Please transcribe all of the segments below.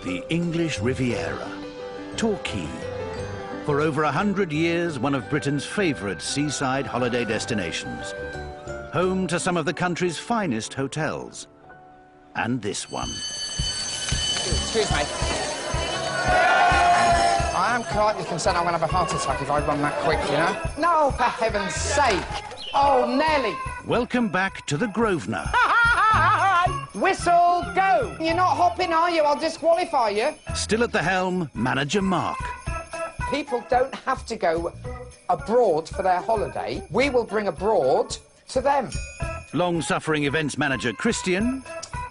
The English Riviera, Torquay. For over 100 years, one of Britain's favourite seaside holiday destinations. Home to some of the country's finest hotels. And this one. Excuse me. I am politely concerned I'm going to have a heart attack if I run that quick, you know? No, for heaven's sake! Oh, Nelly! Welcome back to the Grosvenor. Whistle, go! You're not hopping, are you? I'll disqualify you. Still at the helm, manager Mark. People don't have to go abroad for their holiday. We will bring abroad to them. Long-suffering events manager Christian.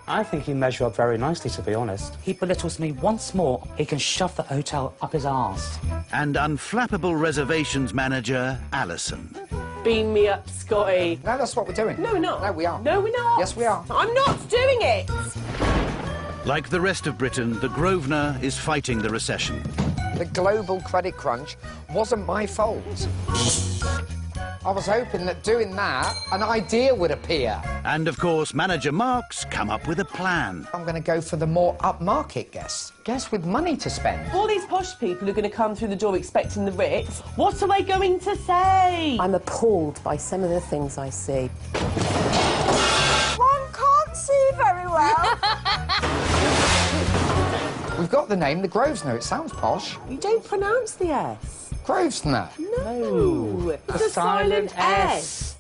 I think you measure up very nicely, to be honest. He belittles me once more. He can shove the hotel up his arse. And unflappable reservations manager Alison. Beam me up, Scotty. No, that's what we're doing. No, we're not. No, we are. No, we're not. Yes, we are. I'm not doing it. Like the rest of Britain, the Grosvenor is fighting the recession. The global credit crunch wasn't my fault. I was hoping that doing that, an idea would appear. And, of course, manager Mark's come up with a plan. I'm going to go for the more upmarket guests. Guests with money to spend. All these posh people are going to come through the door expecting the Ritz. What are they going to say? I'm appalled by some of the things I see. One can't see very well. We've got the name, the Grosvenor. It sounds posh. You don't pronounce the S. Grosvenor. No. It's a silent S.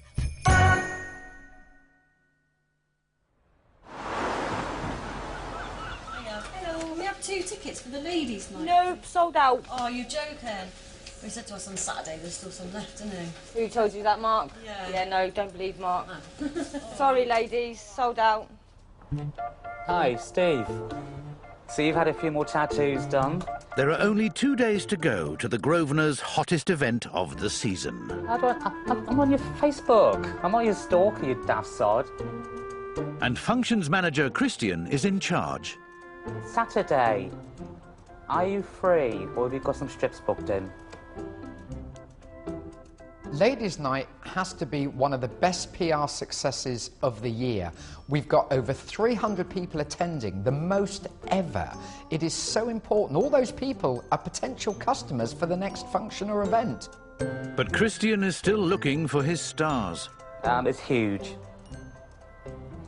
Hello, we have 2 tickets for the ladies' night. Nope, sold out. Oh, you're joking. They said to us on Saturday there's still some left, isn't there? Who told you that, Mark? Yeah. Yeah, no, don't believe Mark. No. Sorry, ladies, sold out. Hi, Steve. So you've had a few more tattoos done? There are only 2 days to go to the Grosvenor's hottest event of the season. How do I'm on your Facebook. I'm not your stalker, you daft sod. And functions manager Christian is in charge. Saturday. Are you free, or have you got some strips booked in? Ladies' Night has to be one of the best PR successes of the year. We've got over 300 people attending, the most ever. It is so important. All those people are potential customers for the next function or event. But Christian is still looking for his stars. It's huge.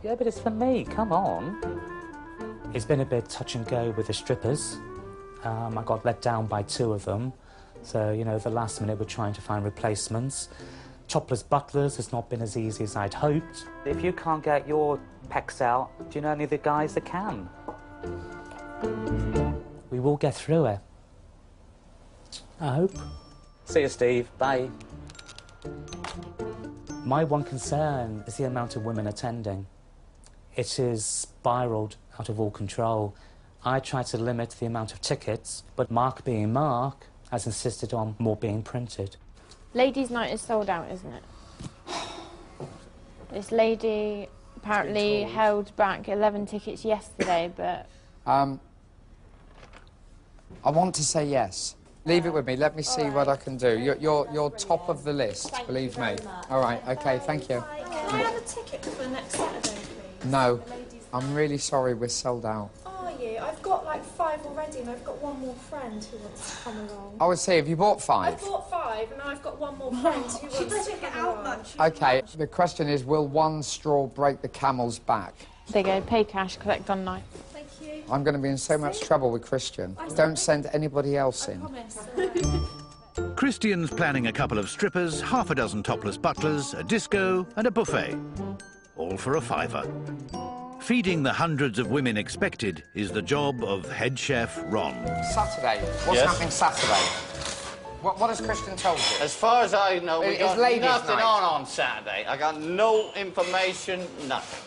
Yeah, but it's for me, come on. It's been a bit touch and go with the strippers. I got let down by 2 of them. So, you know, the last minute we're trying to find replacements. Topless butlers has not been as easy as I'd hoped. If you can't get your pecs out, do you know any of the guys that can? We will get through it. I hope. See you, Steve. Bye. My one concern is the amount of women attending. It is spiralled out of all control. I tried to limit the amount of tickets, but Mark being Mark, has insisted on more being printed. Ladies' night is sold out, isn't it? This lady apparently held back 11 tickets yesterday, but... I want to say yes. Leave it with me. Let me see what I can do. You're top of the list, believe me. All right, OK, thank you. Can I have a ticket for next Saturday, please? No, I'm really sorry, we're sold out. Are you? I've got like 5 already and I've got one more friend who wants to come along. I would say, have you bought 5? I've bought 5 and I've got one more friend who wants to come along. OK, the question is, will one straw break the camel's back? There you go, pay cash, collect online. Thank you. I'm going to be in so much trouble with Christian. Don't send anybody else in. Promise. Christian's planning a couple of strippers, half a dozen topless butlers, a disco and a buffet. All for a £5. Feeding the hundreds of women expected is the job of head chef Ron. Saturday. What's happening Saturday? What has Christian told you? As far as I know, we got ladies' nothing night. on Saturday. I got no information, nothing.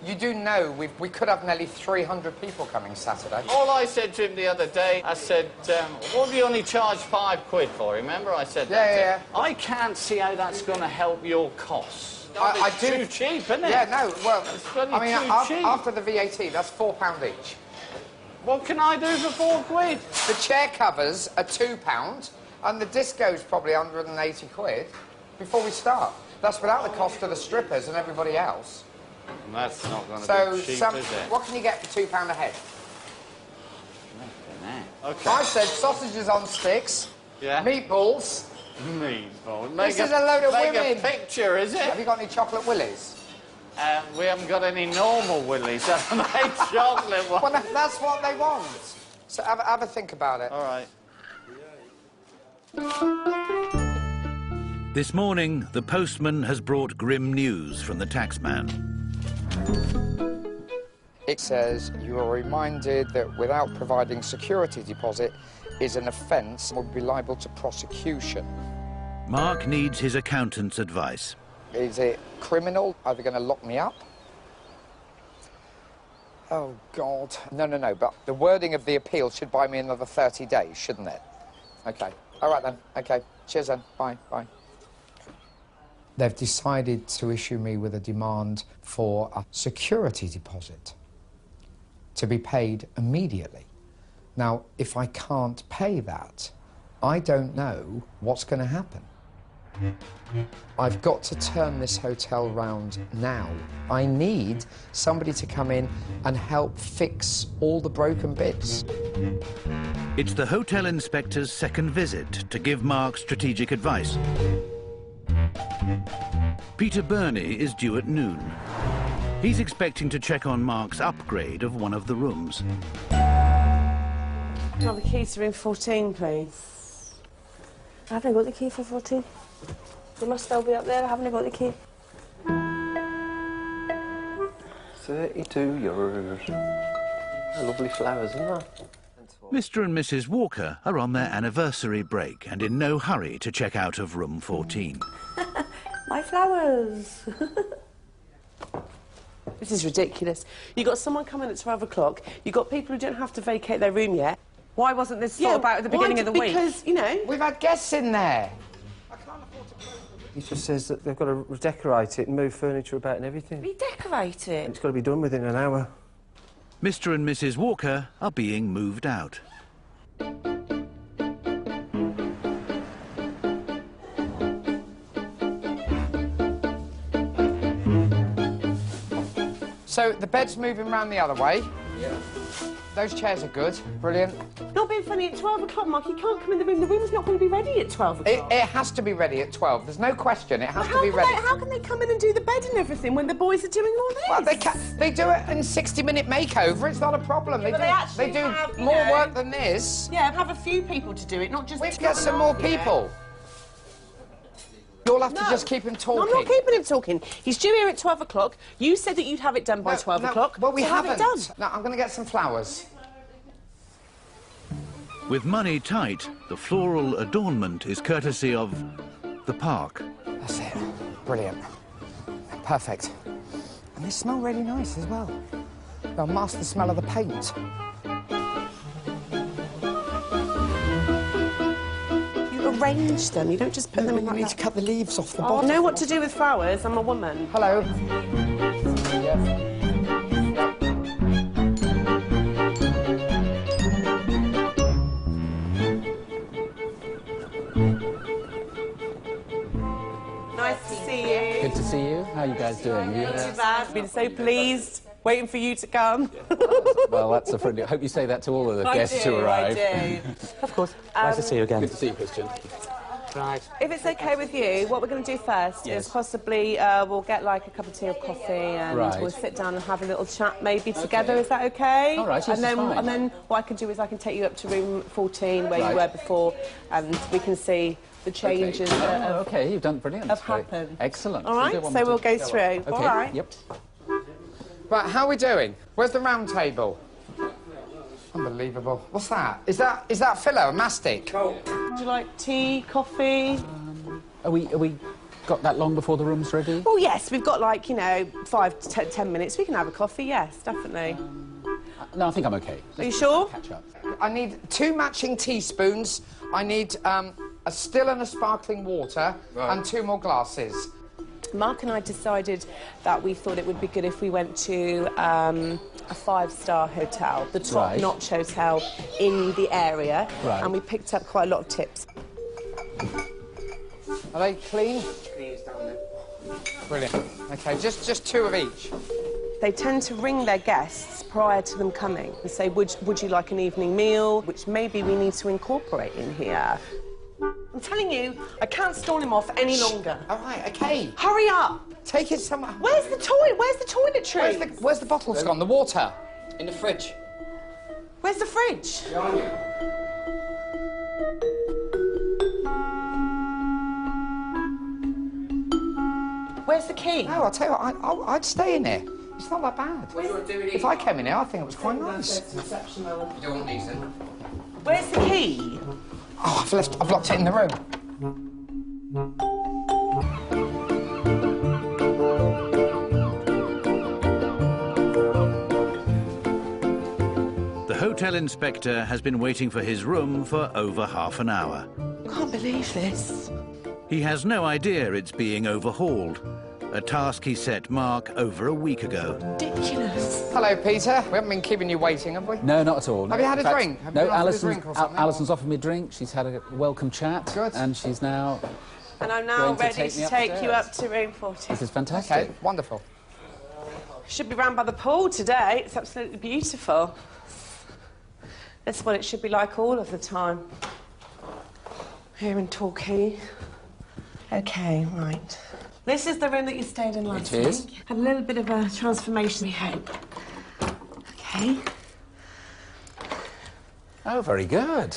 You do know we could have nearly 300 people coming Saturday. All I said to him the other day, I said, what do you only charge £5 for? Remember I said that? Yeah. I can't see how that's going to help your costs. I It's do. too cheap, isn't it? Yeah, no, well, It's bloody I mean, too cheap. after the VAT, that's £4 each. What can I do for £4? The chair covers are £2, and the disco's probably 180 quid before we start. That's without the cost of the strippers and everybody else. That's not going to So, be cheap, some, is it? what can you get for £2 a head? OK. I said sausages on sticks, meatballs. Meatballs. This is a load of women. Make a picture, is it? Have you got any chocolate willies? We haven't got any normal willies. I've made chocolate ones. Well, that's what they want. So have a think about it. All right. This morning, the postman has brought grim news from the taxman. It says you are reminded that without providing security deposit is an offence and will be liable to prosecution. Mark needs his accountant's advice. Is it criminal? Are they going to lock me up? Oh, God. No, but the wording of the appeal should buy me another 30 days, shouldn't it? OK. All right, then. OK. Cheers, then. Bye. They've decided to issue me with a demand for a security deposit to be paid immediately. Now, if I can't pay that, I don't know what's going to happen. I've got to turn this hotel round now. I need somebody to come in and help fix all the broken bits. It's the hotel inspector's second visit to give Mark strategic advice. Peter Burney is due at noon. He's expecting to check on Mark's upgrade of one of the rooms. Have the key to room 14, please. I haven't got the key for 14. They must still be up there. I haven't got the key. €32. Lovely flowers, isn't that? Mr. and Mrs. Walker are on their anniversary break and in no hurry to check out of room 14. My flowers. This is ridiculous. You got someone coming at 12 o'clock. You got people who don't have to vacate their room yet. Why wasn't this thought about at the beginning of the week? Because, you know... We've had guests in there. He just says that they've got to redecorate it and move furniture about and everything. Redecorate it? It's got to be done within an hour. Mr. and Mrs. Walker are being moved out. So the bed's moving round the other way. Yeah. Those chairs are good. Brilliant. Not being funny, at 12 o'clock, Mark, you can't come in the room. The room's not going to be ready at 12 o'clock. It has to be ready at 12. There's no question. It has to be ready. How can they come in and do the bed and everything when the boys are doing all this? Well, they do it in 60-minute makeover. It's not a problem. They do more work than this. Yeah, have a few people to do it, not just... We've got some more people. You'll have to just keep him talking. No, I'm not keeping him talking. He's due here at 12 o'clock. You said that you'd have it done by 12 o'clock. Well, we haven't. Have it done. No, I'm going to get some flowers. With money tight, the floral adornment is courtesy of the park. That's it. Brilliant. Perfect. And they smell really nice as well. They'll mask the smell of the paint. Arrange them. You don't just put them in like that. You need to cut the leaves off the Oh, bottom. I know what to do with flowers. I'm a woman. Hello. Nice to see you. Good to see you. How are you guys doing? Not too bad. Been so pleased. Waiting for you to come. Well, that's a friendly... I hope you say that to all of the guests who arrive. I do. Of course. Nice to see you again. Good to see you, Christian. Right. If it's OK with you, what we're going to do first is possibly we'll get like a cup of tea or coffee and we'll sit down and have a little chat maybe together. Is that OK? All right, yes, and fine. then what I can do is I can take you up to room 14 where you were before and we can see the changes that you've done brilliant. have happened. Excellent. All right, so we'll go through. Okay. All right. Yep. Right, how are we doing? Where's the round table? Unbelievable. What's that? Is that filler, a mastic? Would you like tea, coffee? Are we got that long before the room's ready? Oh, yes, we've got, like, you know, 5 to 10 minutes. We can have a coffee, yes, definitely. No, I think I'm OK. Are you sure? Catch up. I need 2 matching teaspoons. I need a still and a sparkling water and 2 more glasses. Mark and I decided that we thought it would be good if we went to a 5-star hotel, the top-notch hotel in the area, and we picked up quite a lot of tips. Are they clean? Brilliant. OK, just 2 of each. They tend to ring their guests prior to them coming and say, would you like an evening meal, which maybe we need to incorporate in here. I'm telling you, I can't stall him off any longer. All right, OK. Hurry up. Take it somewhere. Where's the toilet? Where's the toiletry? Where's the bottles gone? The water? In the fridge. Where's the fridge? Behind you. Where's the key? No, I'll tell you what, I'd stay in there. It's not that bad. If I came in here, I think it was quite nice. You don't want these then? Where's the key? Oh, I've locked it in the room. The hotel inspector has been waiting for his room for over half an hour. I can't believe this. He has no idea it's being overhauled, a task he set Mark over a week ago. Ridiculous. Hello, Peter. We haven't been keeping you waiting, have we? No, not at all. Have you had a drink? Have No, you Alison's offered me a drink. She's had a welcome chat. Good. And she's now... And I'm now ready to take you up to room 40. This is fantastic. OK, wonderful. Should be round by the pool today. It's absolutely beautiful. That's what it should be like all of the time. Here in Torquay. OK, right. This is the room that you stayed in last week. It is. Had a little bit of a transformation, we hope. OK. Oh, very good.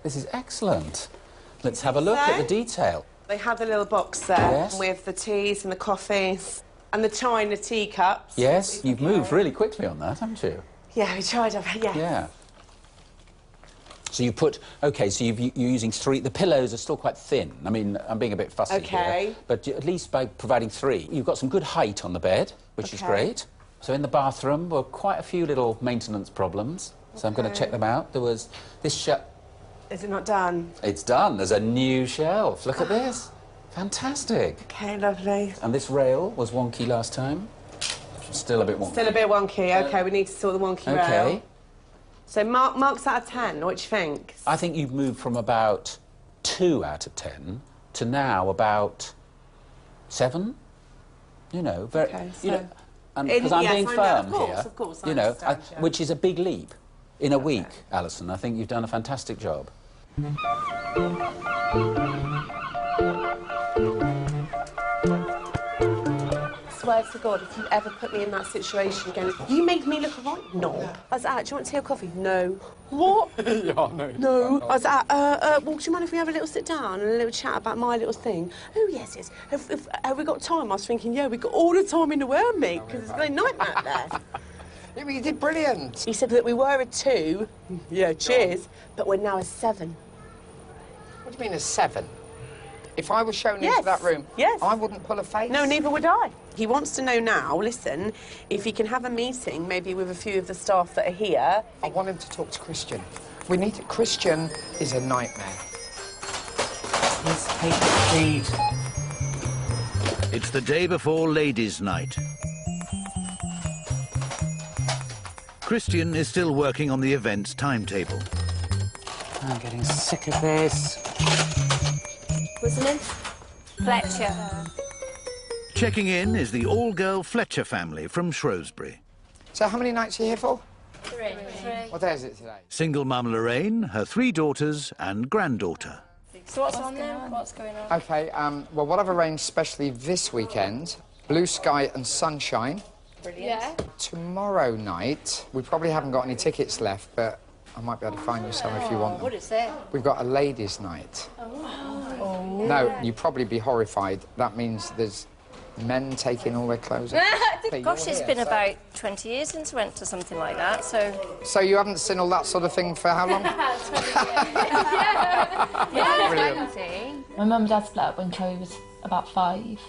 This is excellent. Let's have a look at the detail. They have the little box there with the teas and the coffees and the china teacups. Yes, you've moved really quickly on that, haven't you? Yeah, we tried, yeah. Yeah. So you put... OK, so you're using 3... The pillows are still quite thin. I mean, I'm being a bit fussy here. But at least by providing 3, you've got some good height on the bed, which is great. So in the bathroom were quite a few little maintenance problems. So I'm going to check them out. There was this shelf... Is it not done? It's done. There's a new shelf. Look at this. Fantastic. OK, lovely. And this rail was wonky last time. Still a bit wonky. Still a bit wonky. OK, we need to sort the wonky rail. So marks out of 10, what do you think? I think you've moved from about 2 out of 10 to now about 7. You know, very... you know, because I'm being firm here. Of course, you know, which is a big leap in a week, Alison. I think you've done a fantastic job. Swear to God, if you ever put me in that situation again, you made me look a right knob. I was like, do you want tea or coffee? No. What? Yeah, no. No. I was like, well, do you mind if we have a little sit down and a little chat about my little thing? Oh, yes. Have we got time? I was thinking, yeah, we've got all the time in the world, mate, because it's a nightmare out there. Yeah, but you did brilliant. He said that we were a 2. Yeah, cheers. But we're now a 7. What do you mean a 7? If I was shown into that room, I wouldn't pull a face. No, neither would I. He wants to know now, listen, if he can have a meeting, maybe with a few of the staff that are here. I want him to talk to Christian. We need to... Christian is a nightmare. Please take the feed. It's the day before Ladies' Night. Christian is still working on the event's timetable. I'm getting sick of this. What's the name? Fletcher. Checking in is the all-girl Fletcher family from Shrewsbury. So how many nights are you here for? 3. What day is it today? Single mum Lorraine, her 3 daughters and granddaughter. So what's on there? What's going on? OK, well, what I've arranged specially this weekend, blue sky and sunshine. Brilliant. Yeah. Tomorrow night, we probably haven't got any tickets left, but I might be able to find you some if you want them. What is it? We've got a ladies' night. Oh. No, you'd probably be horrified. That means there's men taking all their clothes off. Gosh, it's been about 20 years since we went to something like that, so... So you haven't seen all that sort of thing for how long? Yeah, 20. My mum and dad split up when Chloe was about 5.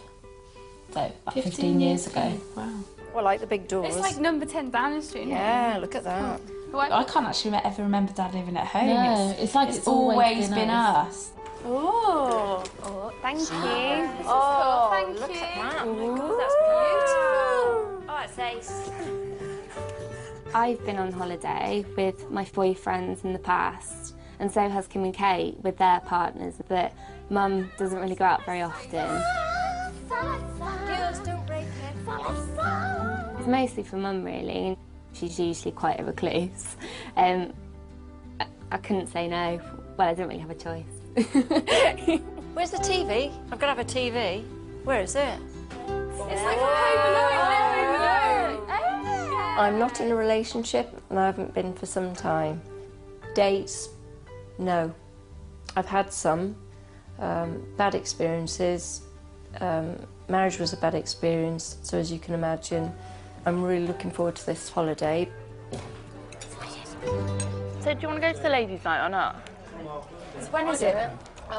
So, about 15 years ago. Wow. Well, like the big doors. It's like number 10 Downing Street. Yeah, look at that. I can't actually ever remember Dad living at home. No, it's like it's always been us. Oh, thank you. Oh, thank look you. at that. Oh, my God, that's beautiful. Oh, it's ace. I've been on holiday with my boyfriends in the past, and so has Kim and Kate with their partners, but Mum doesn't really go out very often. Girls, don't break it. mostly for Mum, really. She's usually quite a recluse. I couldn't say no. Well, I didn't really have a choice. Where's the TV? I've got to have a TV. Where is it? It's like a paper I'm not in a relationship and I haven't been for some time. Dates, no. I've had some bad experiences. Marriage was a bad experience, so as you can imagine, I'm really looking forward to this holiday. So do you want to go to the ladies' night or not? So when is it?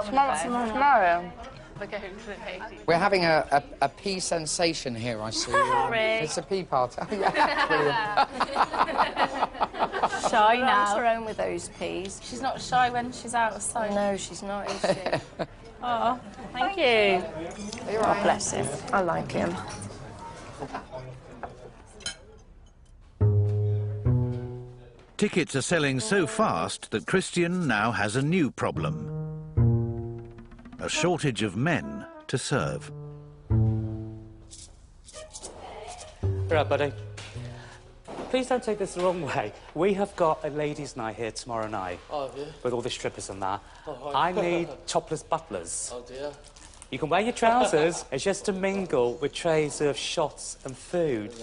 Tomorrow. We're going to the ladies'. We're having a pea sensation here, I see. It's a pea party. Oh, yeah. Shy now. What's wrong with those peas? She's not shy when she's out of sight. No, she's not, is she? Oh, thank you. Oh, bless him. I like him. Tickets are selling so fast that Christian now has a new problem. A shortage of men to serve. Right, buddy. Please don't take this the wrong way. We have got a ladies' night here tomorrow night. Oh, yeah? With all the strippers and that. Oh, I need topless butlers. Oh, dear. You can wear your trousers. It's just to mingle with trays of shots and food.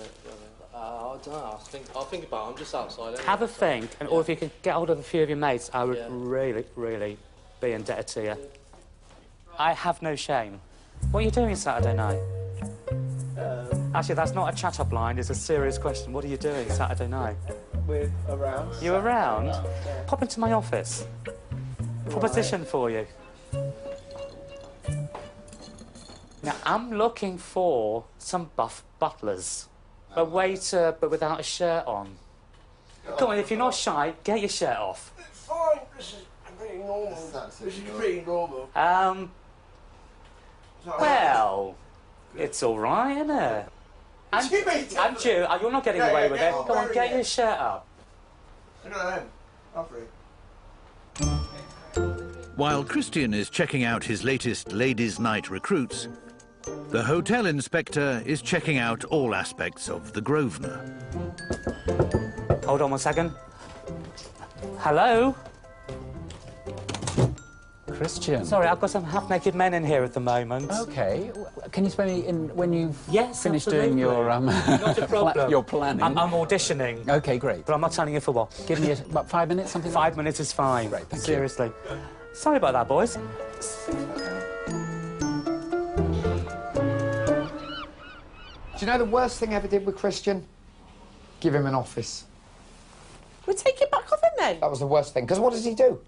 I don't know. I'll think about it. I'm just outside anyway. Have a think, and or if you can get hold of a few of your mates, I would really, really be indebted to you. I have no shame. What are you doing Saturday night? Actually, that's not a chat-up line. It's a serious question. What are you doing Saturday night? We're around. You around? Yeah. Pop into my office. Proposition for you. Now, I'm looking for some buff butlers. A waiter, but without a shirt on. Come on, if you're not shy, get your shirt off. Fine. This is pretty normal. This is pretty normal. Well, it's all right, isn't it? And you, you're not getting away with it. Come on, get your shirt up. Look at them. Lovely. While Christian is checking out his latest ladies' night recruits, the hotel inspector is checking out all aspects of the Grosvenor. Hold on 1 second. Hello? Christian. Sorry, I've got some half-naked men in here at the moment. OK. Can you spare me in when you've finished absolutely. doing your, Not a problem. your planning? I'm auditioning. OK, great. But I'm not telling you for what. Give me about 5 minutes, something like that? 5 minutes is fine. Great, thank you. Seriously. Sorry about that, boys. Do you know the worst thing I ever did with Christian? Give him an office. We'll take it back off him then. That was the worst thing, because what does he do?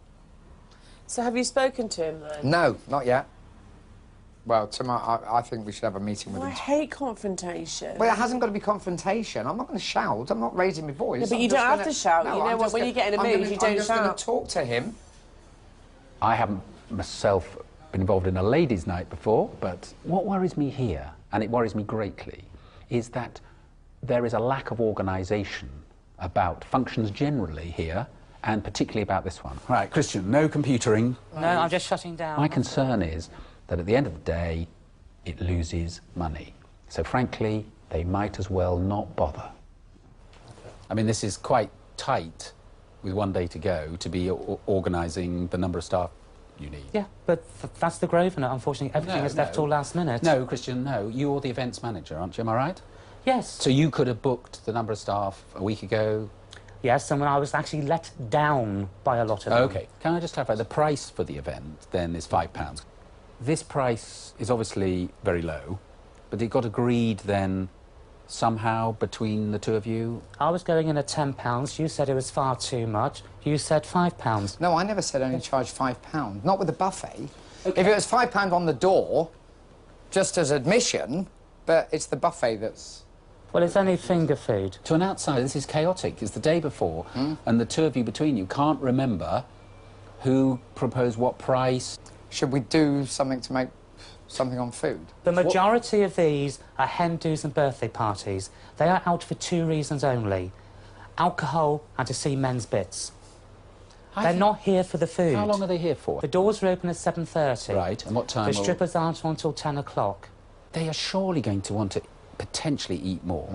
So have you spoken to him then? No, not yet. Well, tomorrow, I think we should have a meeting with I him. hate confrontation. Well, it hasn't got to be confrontation. I'm not going to shout. I'm not raising my voice. No, but you don't have to shout. No, you know what? When you get in a mood, you don't I'm just going shout. to talk to him. I haven't myself been involved in a ladies' night before, but what worries me here, and it worries me greatly, is that there is a lack of organisation about functions generally here, and particularly about this one. Right, Christian, no computering. No, I'm just shutting down. My concern is that at the end of the day, it loses money. So frankly, they might as well not bother. I mean, this is quite tight with 1 day to go to be organising the number of staff you need. Yeah, but that's the Grosvenor. Unfortunately, everything is left till last minute. No, Christian, no. You're the events manager, aren't you? Am I right? Yes. So you could have booked the number of staff a week ago? Yes, and when I was actually let down by a lot of them. OK. Can I just clarify? The price for the event, then, is £5. This price is obviously very low, but it got agreed, then, somehow between the two of you? I was going in at £10. You said it was far too much. You said £5. No, I never said only charge £5. Not with the buffet. Okay. If it was £5 on the door, just as admission, but it's the buffet that's... Well, it's only finger food. To an outsider, this is chaotic. It's the day before, and the two of you between you can't remember who proposed what price. Should we do something to make something on food? The majority of these are hen do's and birthday parties. They are out for 2 reasons only: alcohol and to see men's bits. They're not here for the food. How long are they here for? The doors are open at 7:30. Right, and what time? The strippers aren't on until 10 o'clock. They are surely going to want to potentially eat more.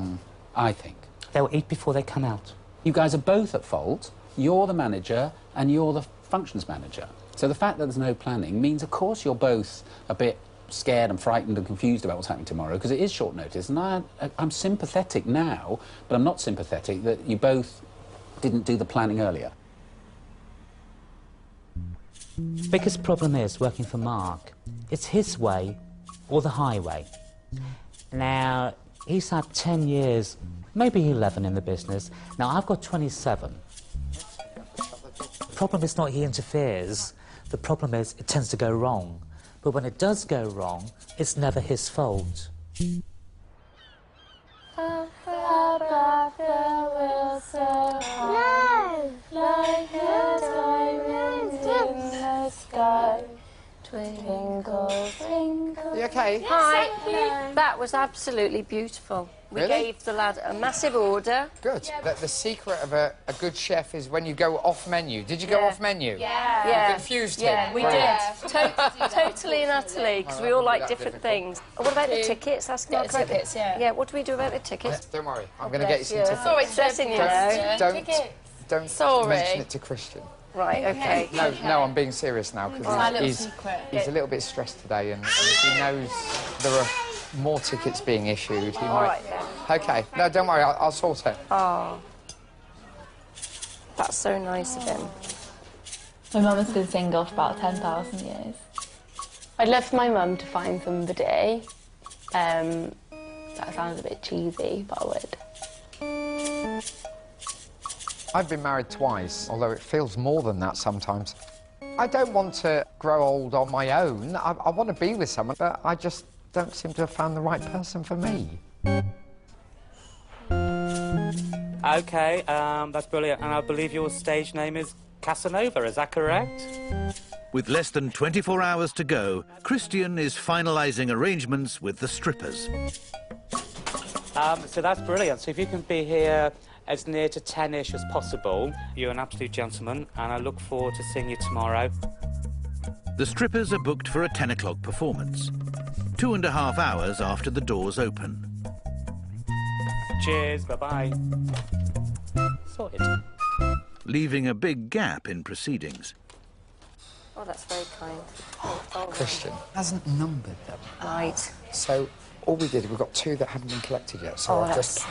I think. They'll eat before they come out. You guys are both at fault. You're the manager and you're the functions manager. So the fact that there's no planning means, of course, you're both a bit scared and frightened and confused about what's happening tomorrow, because it is short notice. And I'm sympathetic now, but I'm not sympathetic that you both didn't do the planning earlier. The biggest problem is working for Mark. It's his way or the highway. Now, he's had 10 years, maybe 11 in the business. Now, I've got 27. The problem is not he interferes. The problem is it tends to go wrong. But when it does go wrong, it's never his fault. No! Like a diamond in the sky. Twinkle, twinkle. You okay? Hi. That was absolutely beautiful. We Really? gave the lad a massive order. Good. The secret of a good chef is when you go off menu. Did you go off menu? Yeah. You confused him? Yeah, we did. Totally and utterly, because we all like different things. What about the tickets? That's not correct. Tickets, yeah. Yeah, what do we do about the tickets? Don't worry, I'm going to get you some tickets. Sorry, stressing you now. Don't mention it to Christian. Right, okay. No, I'm being serious now, because he's a little bit stressed today, and if he knows there are more tickets being issued, he might... Right, then. OK, no, don't worry, I'll sort it. Oh. That's so nice of him. My mum has been single for about 10,000 years. I'd love for my mum to find somebody. That sounds a bit cheesy, but I would. I've been married twice, although it feels more than that sometimes. I don't want to grow old on my own. I want to be with someone, but I just don't seem to have found the right person for me. OK, that's brilliant. And I believe your stage name is Casanova, is that correct? With less than 24 hours to go, Christian is finalising arrangements with the strippers. So that's brilliant. So if you can be here as near to 10-ish as possible, you're an absolute gentleman, and I look forward to seeing you tomorrow. The strippers are booked for a 10 o'clock performance, 2.5 hours after the doors open. Cheers, bye-bye. Sorted. Leaving a big gap in proceedings. Oh, that's very kind. Christian hasn't numbered them. Right. So all we did, we've got 2 that haven't been collected yet, so I've just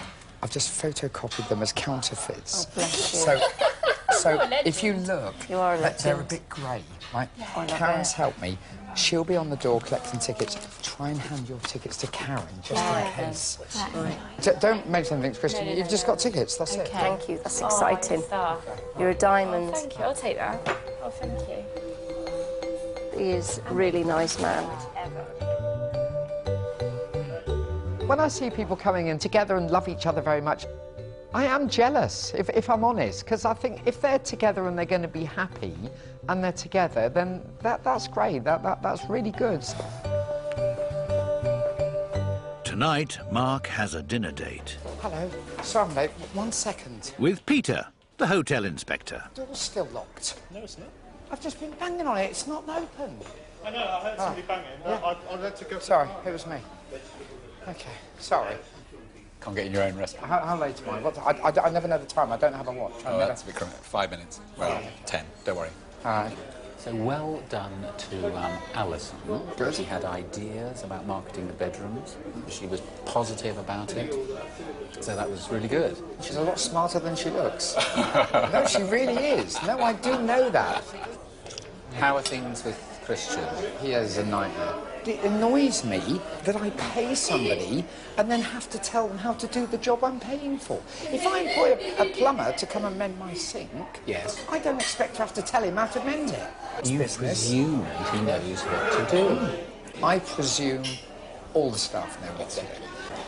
photocopied them as counterfeits. Oh, bless you. So if you look, you are they're a bit grey, right? Karen's helped me. She'll be on the door collecting tickets. Try and hand your tickets to Karen, just in case. Don't mention anything, Christian. You've just got tickets, that's it. Thank you, that's exciting. You're a diamond. Oh, thank you, I'll take that. Oh, thank you. He is a really nice man. When I see people coming in together and love each other very much, I am jealous, if I'm honest, because I think if they're together and they're going to be happy and they're together, then that's great. That's really good. Tonight, Mark has a dinner date. Hello. Sorry, I'm late. 1 second. With Peter, the hotel inspector. The door's still locked. No, it's not. I've just been banging on it. It's not open. I know, I heard somebody banging. Yeah. I had to go... Sorry, it was me. OK, sorry. Can't get in your own restaurant. How late am I? I never know the time. I don't have a watch. Oh, that's a bit criminal. 5 minutes. Well, 10. Don't worry. All right. So well done to Alison. Good. She had ideas about marketing the bedrooms. She was positive about it. So that was really good. She's a lot smarter than she looks. No, she really is. No, I do know that. How are things with Christian? He is a nightmare. It annoys me that I pay somebody and then have to tell them how to do the job I'm paying for. If I employ a plumber to come and mend my sink, yes, I don't expect to have to tell him how to mend it. You presume he knows what to do. I presume all the staff know what to do.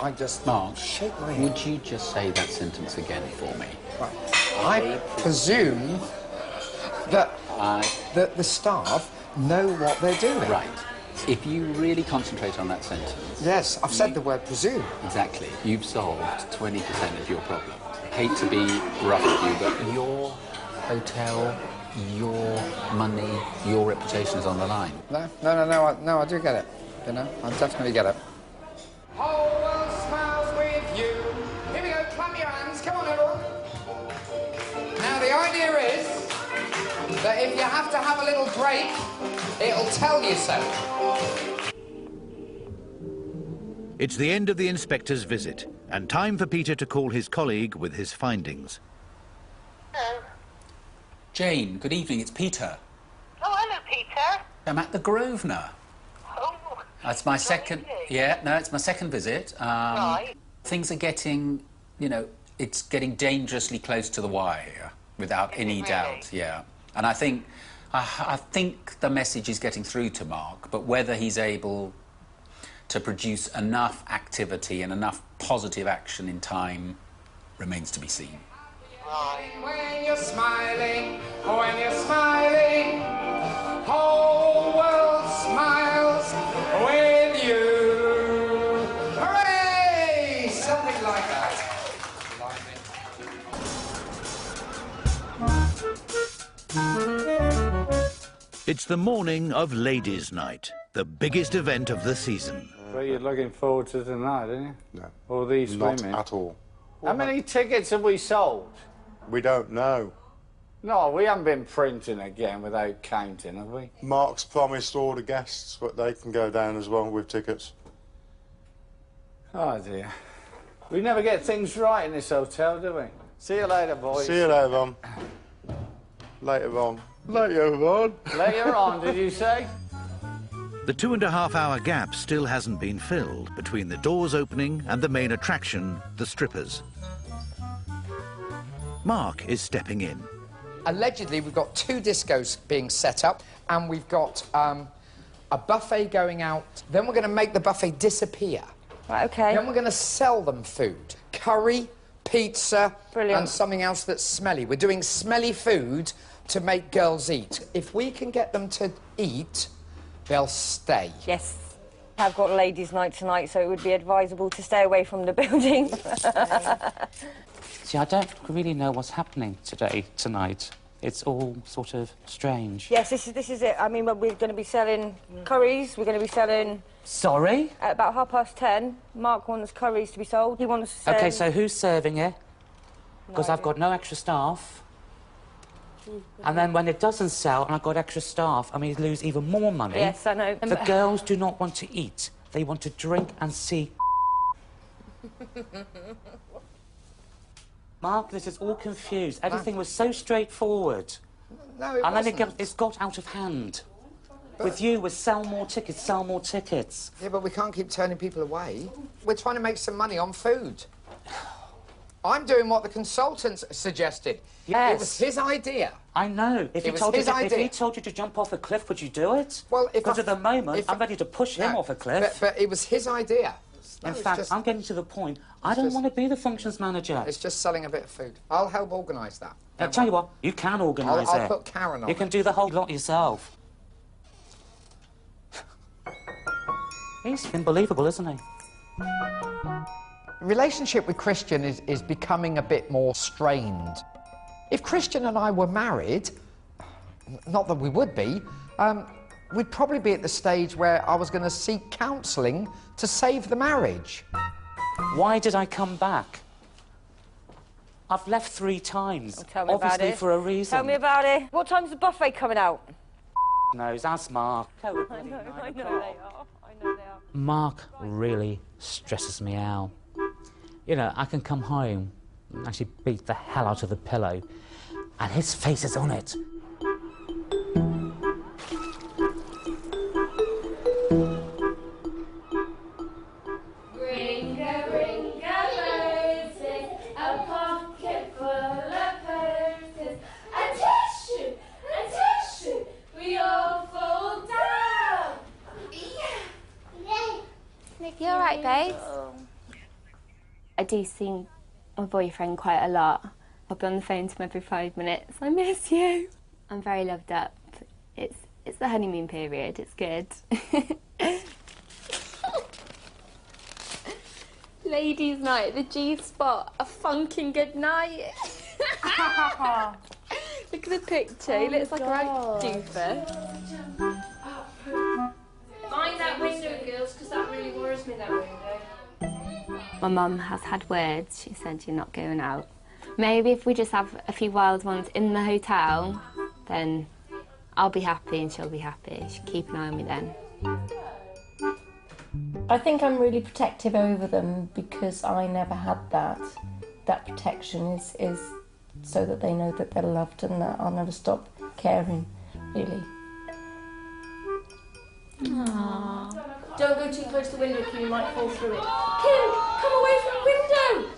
I just... Mark, shake my head. Would you just say that sentence again for me? Right. I presume that the staff know what they're doing. Right. If you really concentrate on that sentence... Yes, I've said the word presume. Exactly. You've solved 20% of your problem. I hate to be rough with you, but your hotel, your money, your reputation is on the line. No, I do get it. You know, I definitely get it. Whole world smiles with you. Here we go. that if you have to have a little break, it'll tell you so. It's the end of the inspector's visit, and time for Peter to call his colleague with his findings. Hello. Jane, good evening, it's Peter. Oh, hello, Peter. I'm at the Grosvenor. Oh. That's my second... Yeah, no, it's my second visit. Right. Things are getting, you know, it's getting dangerously close to the wire, without any doubt, yeah. And I think the message is getting through to Mark, but whether he's able to produce enough activity and enough positive action in time remains to be seen. When you're smiling, whole world smiles with you. Hooray! Something like that. It's the morning of Ladies' Night, the biggest event of the season. But you're looking forward to tonight, aren't you? No. All these Not women. at all. How many tickets have we sold? We don't know. No, we haven't been printing again without counting, have we? Mark's promised all the guests that they can go down as well with tickets. Oh, dear. We never get things right in this hotel, do we? See you later, boys. See you later on. Later on. Later on. Later on, did you say? The 2.5-hour gap still hasn't been filled between the doors opening and the main attraction, the strippers. Mark is stepping in. Allegedly, we've got 2 discos being set up, and we've got a buffet going out. Then we're going to make the buffet disappear. Right, OK. Then we're going to sell them food. Curry, pizza, Brilliant. and something else that's smelly. We're doing smelly food to make girls eat. If we can get them to eat, they'll stay. Yes. I've got ladies' night tonight, so it would be advisable to stay away from the building. See, I don't really know what's happening tonight. It's all sort of strange. Yes, this is it. I mean, we're going to be selling curries. We're going to be selling... Sorry? At about 10:30, Mark wants curries to be sold. He wants to sell... OK, so who's serving it? Because I've got no extra staff. And then when it doesn't sell and I've got extra staff, I mean, lose even more money. Yes, I know. The girls do not want to eat. They want to drink and see... Mark, this is all confused. Everything was so straightforward. No, it and wasn't. then it's got out of hand. With you, was sell more tickets, sell more tickets. Yeah, but we can't keep turning people away. We're trying to make some money on food. I'm doing what the consultants suggested. Yes. It was his idea. I know. If he told you to jump off a cliff, would you do it? Well, because at the moment, I'm ready to push him off a cliff. But it was his idea. In fact, I'm getting to the point, I don't want to be the functions manager. It's just selling a bit of food. I'll help organise that. I'll tell you what, you can organise it. I'll put Karen on You can do the whole lot yourself. He's unbelievable, isn't he? The relationship with Christian is becoming a bit more strained. If Christian and I were married, not that we would be, we'd probably be at the stage where I was going to seek counselling to save the marriage. Why did I come back? I've left 3 times. Oh, tell me obviously about it. for a reason. Tell me about it. What time's the buffet coming out? knows, that's Mark. I know they are. Mark really stresses me out. You know, I can come home and actually beat the hell out of the pillow, and his face is on it. You all right, babes? I do see my boyfriend quite a lot. I'll be on the phone to him every 5 minutes. I miss you. I'm very loved up. It's the honeymoon period. It's good. Ladies' night, the G-spot, a funkin' good night. Look at the picture. He looks like a right doofus. Mind that window, girls, because that really worries me, that window. My mum has had words. She said you're not going out. Maybe if we just have a few wild ones in the hotel, then I'll be happy and she'll be happy. She'll keep an eye on me then. I think I'm really protective over them because I never had that. That protection is so that they know that they're loved and that I'll never stop caring, really. Aww. Don't go too close to the window, Kim, you might fall through it. Kim, come away from the window!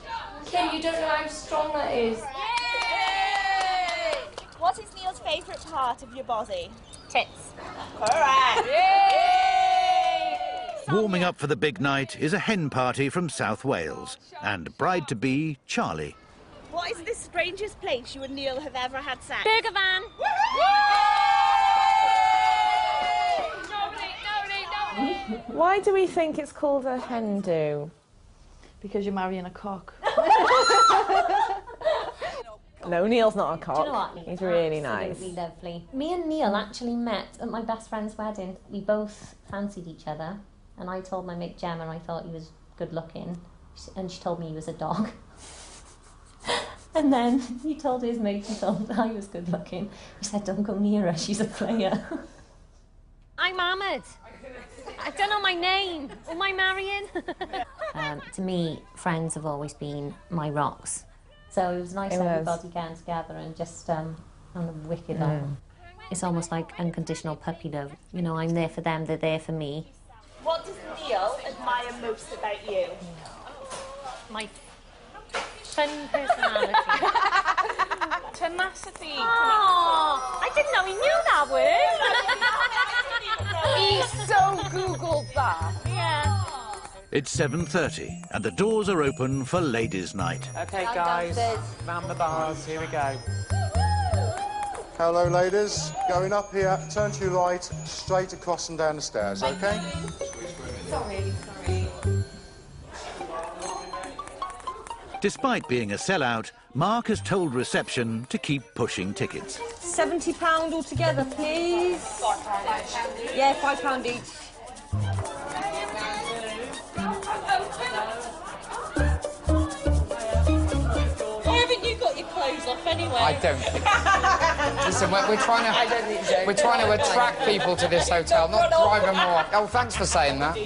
Kim, you don't know how strong that is. Yay! What is Neil's favourite part of your body? Tits. Correct! Warming up for the big night is a hen party from South Wales and bride-to-be Charlie. What is the strangest place you and Neil have ever had sex? Burger van. Why do we think it's called a hen do? Because you're marrying a cock. No, Neil's not a cock. Do you know what? He's really nice. Absolutely lovely. Me and Neil actually met at my best friend's wedding. We both fancied each other, and I told my mate Gemma I thought he was good looking, and she told me he was a dog. And then he told his mate he thought I was good looking. He said, "Don't go near her, she's a player." I'm Ahmed. I don't know my name. Am I marrying? To me, friends have always been my rocks. So it was nice everybody getting together and just kind of wicked up. It's almost like unconditional puppy love. You know, I'm there for them, they're there for me. What does Neil admire most about you? My fun personality. Tenacity. Oh, I didn't know he knew that word. He so Googled that. Yeah. It's 7:30 and the doors are open for ladies' night. OK, guys, round the bars, here we go. Hello, ladies. Going up here, turn to your right, straight across and down the stairs, OK? Sorry. Despite being a sellout, Mark has told reception to keep pushing tickets. £70 altogether, please. Yeah, £5 each. Why haven't you got your clothes off anyway? I don't think. Listen, we're trying to attract people to this hotel, not drive them off. Oh, thanks for saying that.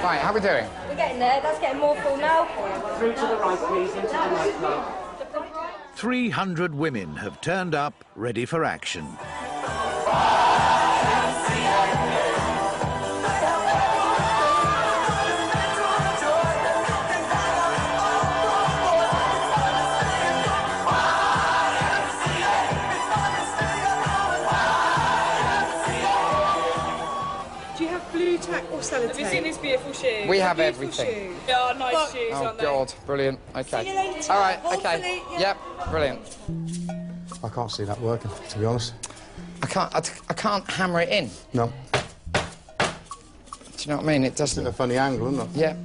Right, how are we doing? We're getting there. That's getting more full now. Through to the right, please, into the nightclub. 300 women have turned up, ready for action. Or sellotape. Have you seen these beautiful shoes? We have everything. They are nice shoes, oh, aren't they? God, brilliant. OK. See you later. All right, Hopefully, OK. yeah. Yep, brilliant. I can't see that working, to be honest. I can't hammer it in. No. Do you know what I mean? It doesn't... It's a funny angle, isn't it? Yeah.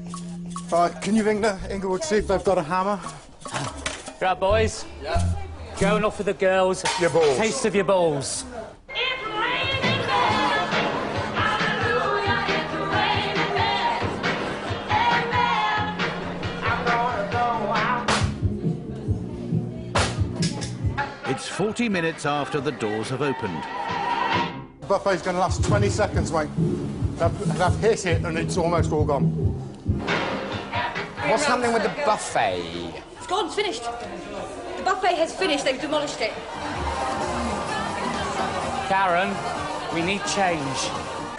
Right, can you ring the Inglewood, see if they've got a hammer? Right, boys? Yeah. Going off with the girls. Your balls. Taste of your balls. It's 40 minutes after the doors have opened. The buffet's going to last 20 seconds, mate. They've hit it and it's almost all gone. What's happening with the buffet? It's gone, it's finished. The buffet has finished, they've demolished it. Karen, we need change.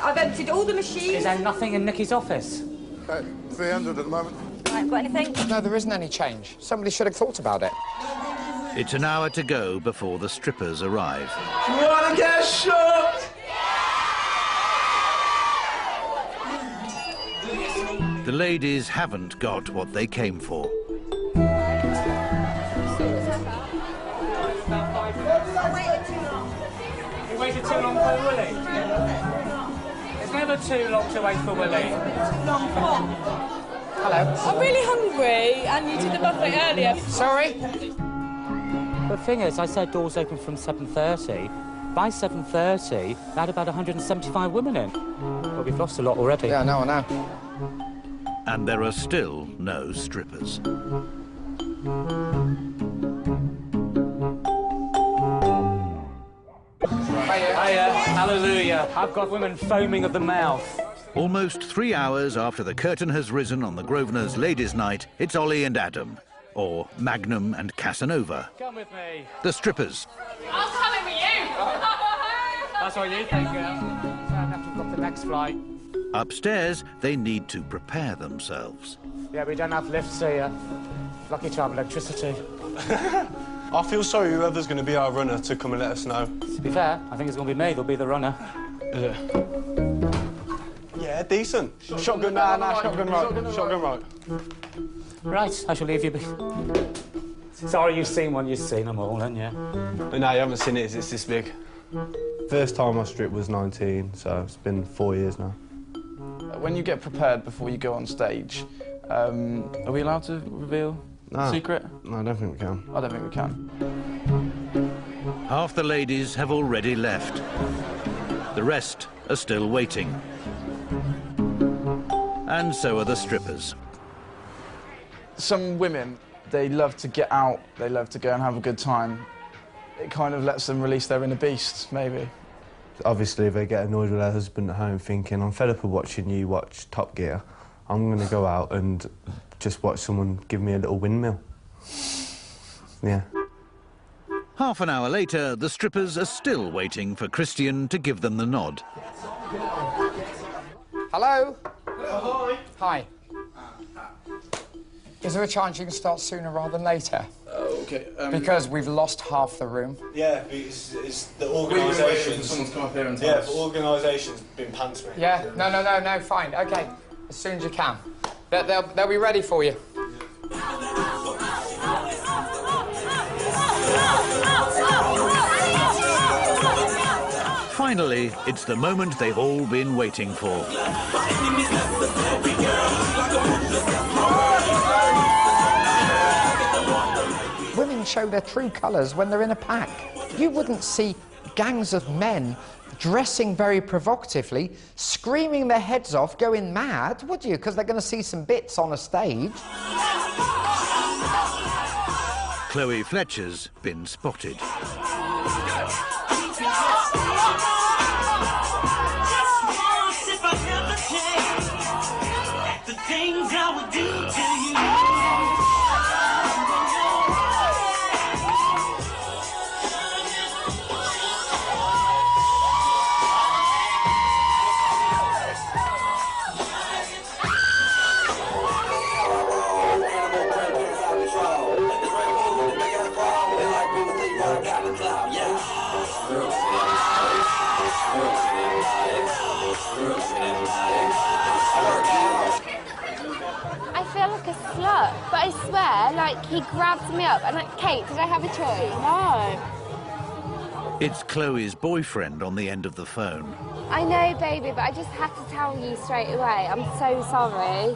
I've emptied all the machines. Is there nothing in Nikki's office? 300 at the moment. Right, got anything? No, there isn't any change. Somebody should have thought about it. It's an hour to go before the strippers arrive. You wanna get shook? The ladies haven't got what they came for. You waited too long for Willie? It's never too long to wait for Willie. Hello. I'm really hungry, and you did the buffet earlier. Sorry? The thing is, I said doors open from 7:30. By 7:30, they had about 175 women in. But we've lost a lot already. Yeah, I know. And there are still no strippers. Hiya, hallelujah. I've got women foaming at the mouth. Almost 3 hours after the curtain has risen on the Grosvenor's Ladies' Night, it's Ollie and Adam, or Magnum and Casanova. Come with me. The strippers. I'm coming with you! That's what you think, girl. So I have to book the next flight. Upstairs, they need to prepare themselves. Yeah, we don't have lifts here. Lucky to have electricity. I feel sorry whoever's going to be our runner to come and let us know. To be fair, I think it's going to be me. They'll be the runner. Is it? Yeah, decent. Shotgun, shotgun right. Shotgun right. Right, I shall leave you be. Sorry, you've seen one, you've seen them all, haven't you? No, you haven't seen it, it's this big. First time I stripped was 19, so it's been 4 years now. When you get prepared before you go on stage, are we allowed to reveal the secret? No, I don't think we can. I don't think we can. Half the ladies have already left. The rest are still waiting. And so are the strippers. Some women, they love to get out, they love to go and have a good time. It kind of lets them release their inner beast, maybe. Obviously, if they get annoyed with their husband at home thinking, I'm fed up of watching you watch Top Gear, I'm going to go out and just watch someone give me a little windmill. Yeah. Half an hour later, the strippers are still waiting for Christian to give them the nod. Hello? Hi. Hi. Is there a chance you can start sooner rather than later? OK. Because we've lost half the room. Yeah, it's the organisation. Someone's come up here and tell us. Yeah, the organisation's been pantsing. Yeah, no, fine, OK. As soon as you can. They'll be ready for you. Finally, it's the moment they've all been waiting for. Women show their true colours when they're in a pack. You wouldn't see gangs of men dressing very provocatively, screaming their heads off, going mad, would you? Because they're going to see some bits on a stage. Chloe Fletcher's been spotted. I feel like a slut, but I swear, like, he grabbed me up and, like, Kate, did I have a choice? No. It's Chloe's boyfriend on the end of the phone. I know, baby, but I just had to tell you straight away. I'm so sorry.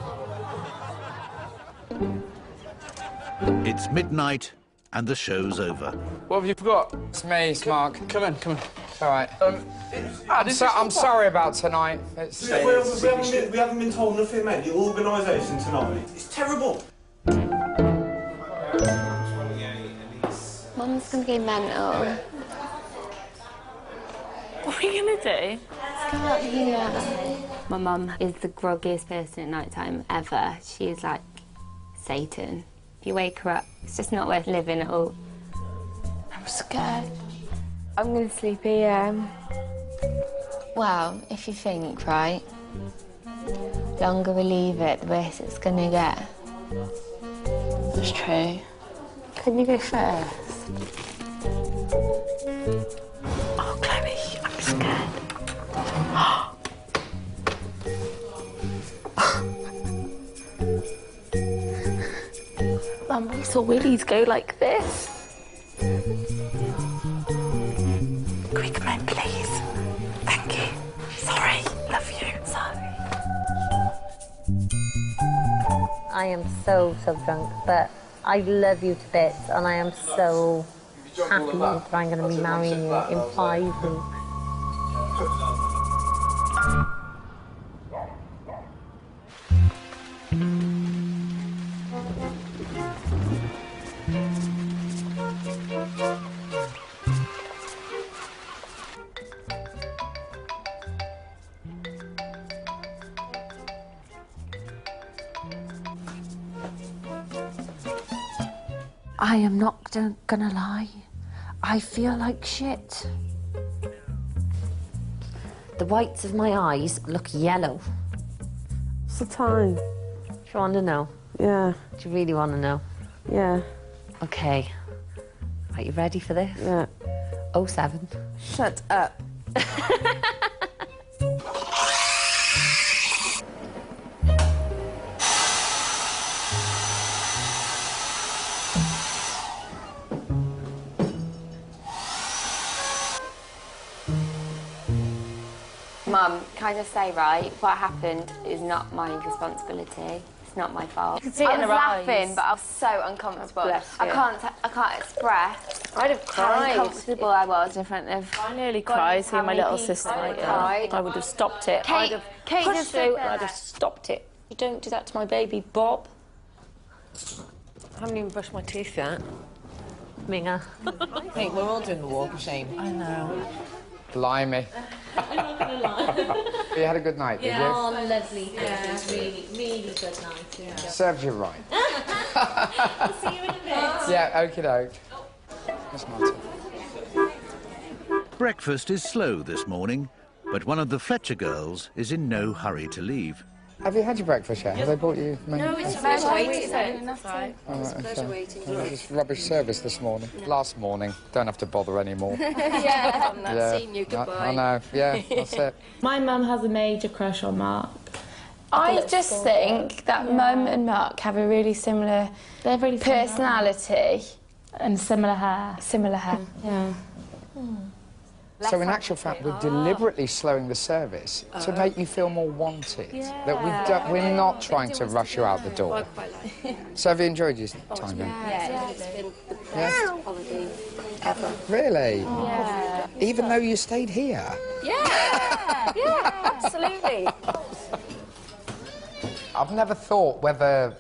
It's midnight and the show's over. What have you forgot? It's me, it's Mark. Come in. All right. I'm sorry about tonight. It's, We haven't been told nothing, mate. The organisation tonight, it's terrible. Mum's gonna go mental. What are you gonna do? Let's go up here. My mum is the groggiest person at night time ever. She is like Satan. If you wake her up, it's just not worth living at all. I'm scared. I'm gonna sleep here. Well, if you think, right, the longer we leave it, the worse it's gonna get. That's true. Can you go first? Oh, Chloe, I'm scared. Mum, we saw Willies go like this. Can we come in, please? Thank you. Sorry. Love you. Sorry. I am so drunk, but I love you to bits, and I am so happy that I'm going to be marrying you in 5 weeks. I am not gonna lie. I feel like shit. The whites of my eyes look yellow. What's the time? Do you want to know? Yeah. Do you really want to know? Yeah. Okay. Are you ready for this? Yeah. 07. Shut up. Mum, can I just say, right, what happened is not my responsibility. It's not my fault. You can see it in I was her laughing, eyes. but I was so uncomfortable. Bless I you. can't express I'd have how cried. uncomfortable I was in front of. I nearly God cried knows seeing how my many little people. sister. I Yeah. cried. I would have stopped it. Kate- I'd have Kate pushed just through said and that. I'd have stopped it. You don't do that to my baby, Bob. I haven't even brushed my teeth yet. Minga. I think we're all doing the walk of shame. I know. Blimey. I'm not gonna lie. You had a good night, did you? Oh, lovely. Yeah, really, really good night. Yeah. Serves you right. I'll see you in a bit. Yeah, okie doke. That's Martin. Breakfast is slow this morning, but one of the Fletcher girls is in no hurry to leave. Have you had your breakfast yet? Have they bought you? No, it's pleasure waiting. waiting. That's right. It's a pleasure waiting. It's rubbish service this morning. Last morning. Don't have to bother anymore. Yeah, I'm not Yeah. seeing you. Goodbye. I know. Yeah, that's it. My mum has a major crush on Mark. I just think that Mum and Mark have a really similar personality and similar hair. Similar hair. Yeah. So in actual fact, we're deliberately slowing the service to make you feel more wanted. That we're not trying to rush you out the door. So have you enjoyed your time then? Yeah, it's been the Yeah. best holiday ever. Really? Yeah. Even though you stayed here? Yeah, yeah, absolutely. I've never thought whether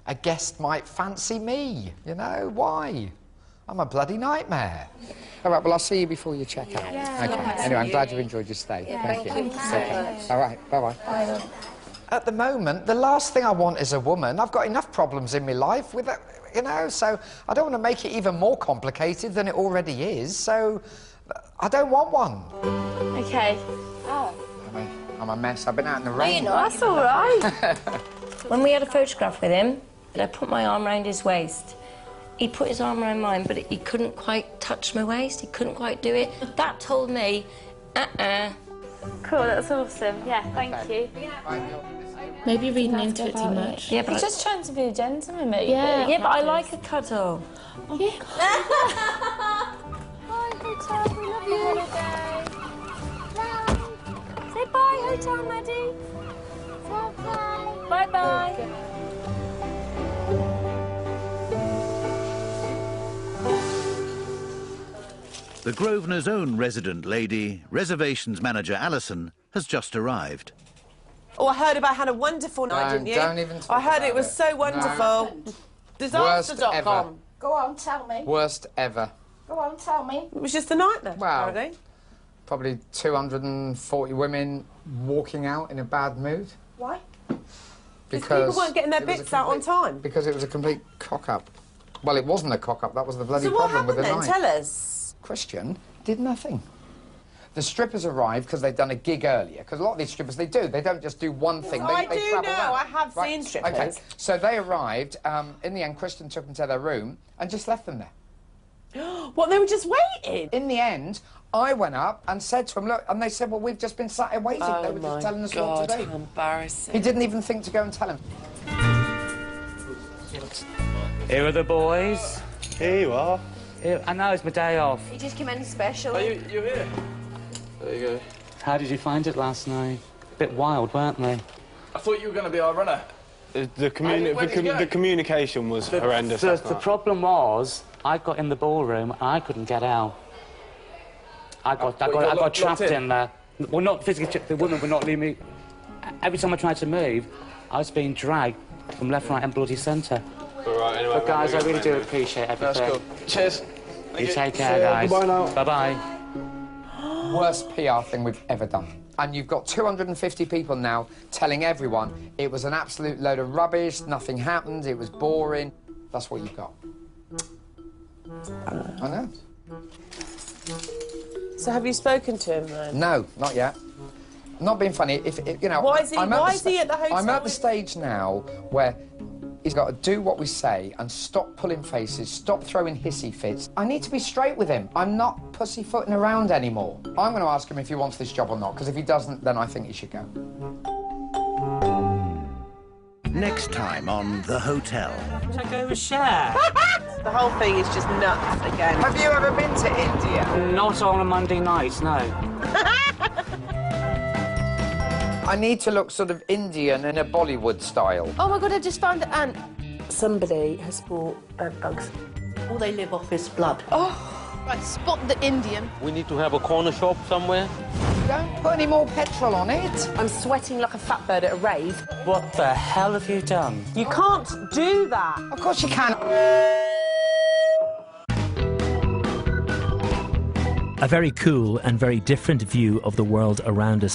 a guest might fancy me. You know, why? I'm a bloody nightmare. All right, well, I'll see you before you check out. Yeah, Okay. Anyway, I'm glad you enjoyed your stay. Yeah, Thank you. thank you so Okay. much. All right, bye-bye. Bye. At the moment, the last thing I want is a woman. I've got enough problems in my life with, you know, so I don't want to make it even more complicated than it already is, so I don't want one. Okay. Oh. I'm a mess. I've been out in the rain. That's all right. When we had a photograph with him, I put my arm around his waist. He put his arm around mine, but he couldn't quite touch my waist. He couldn't quite do it. That told me, Cool, that's awesome. Yeah, thank you. Maybe reading into it too much. Yeah, but He's just trying to be a gentleman, mate. yeah, but I like a cuddle. Yeah. Bye, hotel. We love you. Bye. Say bye, hotel, Maddie. Say bye. Bye bye. The Grosvenor's own resident lady, reservations manager Alison, has just arrived. Oh, I heard about had a wonderful night, didn't you? Don't even talk I heard about it was it. so wonderful. Disaster.com. Go on, tell me. Worst ever. Go on, tell me. It was just a nightmare, Wow. apparently. Probably 240 women walking out in a bad mood. Why? Because people weren't getting their it was a bits out on time. Because it was a complete cock-up. Well, it wasn't a cock-up, that was the bloody So what problem with the happened then? night. Tell us. Christian did nothing. The strippers arrived because they'd done a gig earlier. Because a lot of these strippers, they don't just do one thing. I They do travel know, around. I have Right, seen strippers. Okay, so they arrived. In the end, Christian took them to their room and just left them there. What, they were just waiting? In the end, I went up and said to them, look, and they said, well, we've just been sat here waiting. Oh They were my just telling us God, what to do. how embarrassing. He didn't even think to go and tell him. Here are the boys. Here you are. I know, it's my day off. He just came in special. You're here? There you go. How did you find it last night? A bit wild, weren't they? I thought you were going to be our runner. The Where did you go? communication was horrendous last The night. problem was, I got in the ballroom and I couldn't get out. I got trapped in there. Well, not physically, the women would not leave me. Every time I tried to move, I was being dragged from left, right and bloody centre. All right, anyway. But guys, I really do appreciate everything. That's cool. Cheers. You take care, guys. Bye now. Bye-bye. Worst PR thing we've ever done. And you've got 250 people now telling everyone it was an absolute load of rubbish, nothing happened, it was boring. That's what you've got. I know. So have you spoken to him then? No, not yet. I'm not being funny. If you know, Why is he at the hotel? I'm at the stage now where he's got to do what we say and stop pulling faces, stop throwing hissy fits. I need to be straight with him. I'm not pussyfooting around anymore. I'm going to ask him if he wants this job or not, because if he doesn't, then I think he should go. Next time on The Hotel. Take over share. The whole thing is just nuts again. Have you ever been to India? Not on a Monday night, no. I need to look sort of Indian in a Bollywood style. Oh my God, I just found an ant. Somebody has bought bugs. All they live off is blood. Oh, right, spot the Indian. We need to have a corner shop somewhere. Don't put any more petrol on it. I'm sweating like a fat bird at a rave. What the hell have you done? You can't do that. Of course you can. A very cool and very different view of the world around us.